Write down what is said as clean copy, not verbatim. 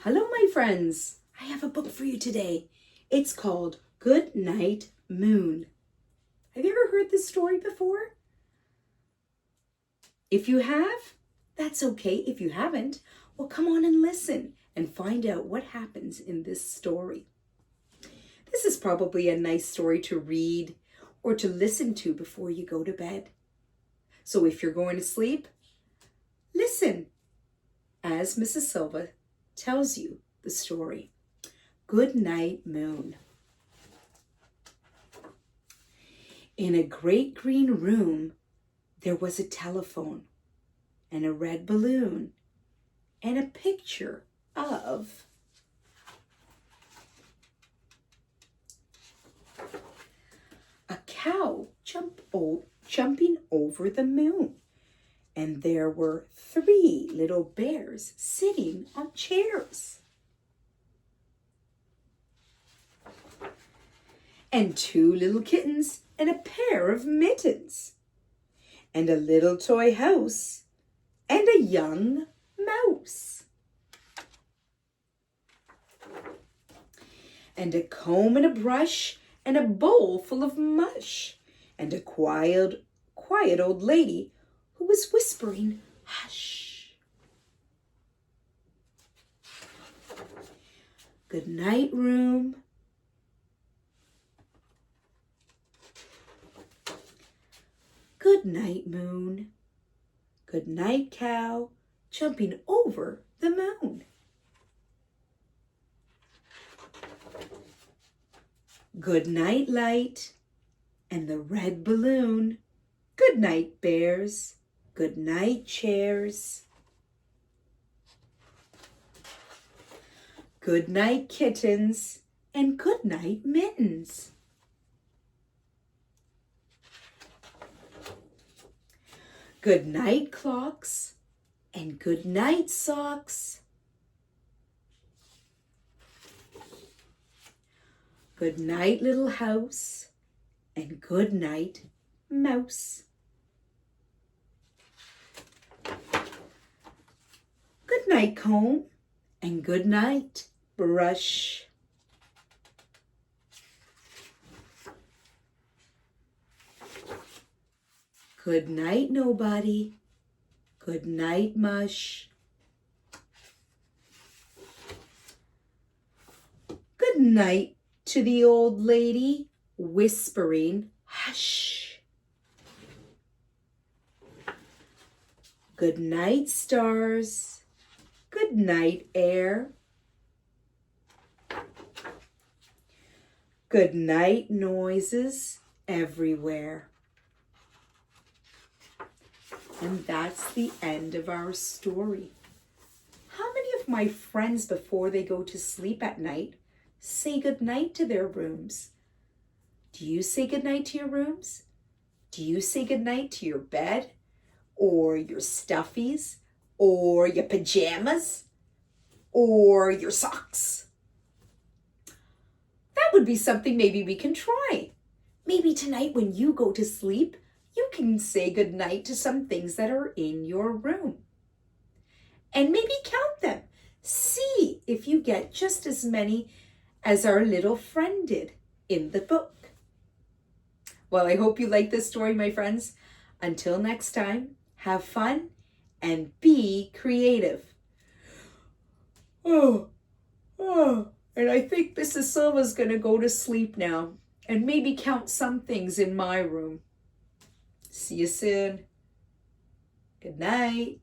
Hello, my friends. I have a book for you today. It's called Good Night, Moon. Have you ever heard this story before? If you have, that's okay. If you haven't, well, come on and listen and find out what happens in this story. This is probably a nice story to read or to listen to before you go to bed. So if you're going to sleep, listen as Mrs. Silva tells you the story. Good Night, Moon. In a great green room, there was a telephone and a red balloon and a picture of a cow jumping over the moon. And there were 3 little bears sitting on chairs. And 2 little kittens and a pair of mittens. And a little toy house and a young mouse. And a comb and a brush and a bowl full of mush. And a quiet old lady who was whispering, hush. Good night, room. Good night, moon. Good night, cow, jumping over the moon. Good night, light, and the red balloon. Good night, bears. Good night, chairs. Good night, kittens, and good night, mittens. Good night, clocks, and good night, socks. Good night, little house, and good night, mouse. Good night, comb, and good night, brush. Good night, nobody. Good night, mush. Good night to the old lady whispering, hush. Good night, stars. Good night, air. Good night, noises everywhere. And that's the end of our story. How many of my friends, before they go to sleep at night, say goodnight to their rooms? Do you say goodnight to your rooms? Do you say goodnight to your bed? Or your stuffies? Or your pajamas? Or your socks? That would be something maybe we can try. Maybe tonight when you go to sleep, you can say goodnight to some things that are in your room. And maybe count them. See if you get just as many as our little friend did in the book. Well, I hope you like this story, my friends. Until next time, have fun and be creative. And I think Mrs. Silva's going to go to sleep now and maybe count some things in my room. See you soon. Good night.